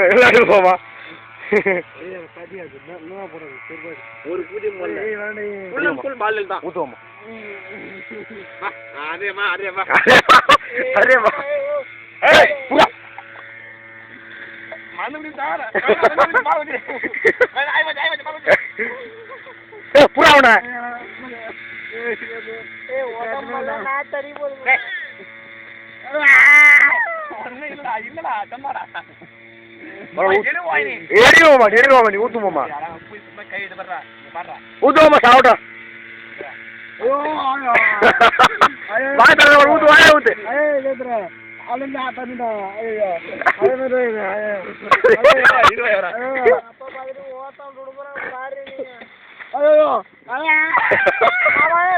எல்லாரும் போமா ஒரு பூஜை பால் தான் ஊத்துவோமா அதேமா அதேமா அதேமா புறாவன ஊத்துவோமா ஊத்துவோமா சாப்பிட்டா ஊத்து வாய ஊத்து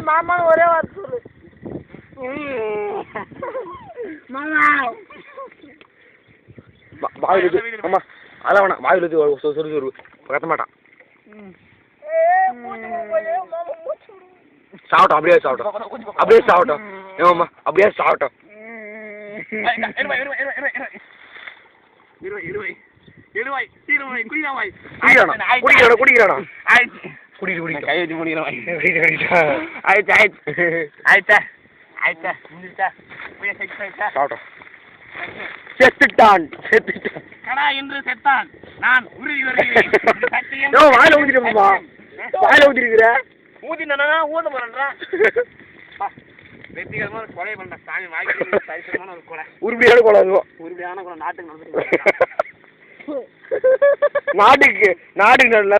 மாமா ஒரே வார்த்தை சொல்லு ஆமா அதெல்லாம் வேணாம் வாயில் ஊற்றி சொரு கத்த மாட்டான் சாப்பிட்டோம் அப்படியே சாப்பிட்டோம் அப்படியே சாப்பிட்டோம் ஏமாம்மா அப்படியே சாப்பிட்டோம் குடிக்கிறானா செத்துட்டான் என்று செத்தான் நான் உறுதி வருகிறேன் வாயில ஊத்திட்டோம்மா வாயில ஊத்திருக்கிற ஊதினா ஊத போறேன்றா வெற்றிகரமான கொலை பண்ற சாமி வாங்கி சரிசமான ஒரு கொலை உருப்படியான கொலை அதுவும் உருப்படியான கொலை நாட்டுக்கு நடந்து நாட்டுக்கு நல்ல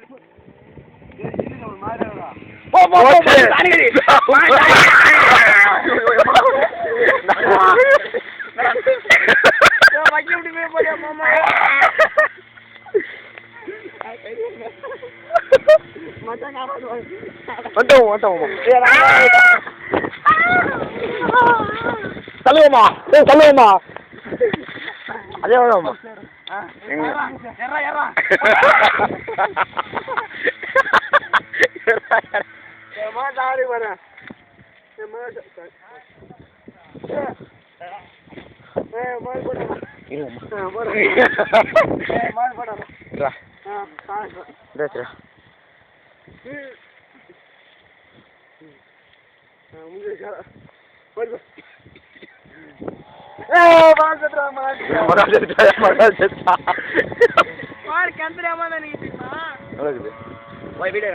தள்ளுவோமா தள்ளுவோமா அதே வேணாமா வீடியோ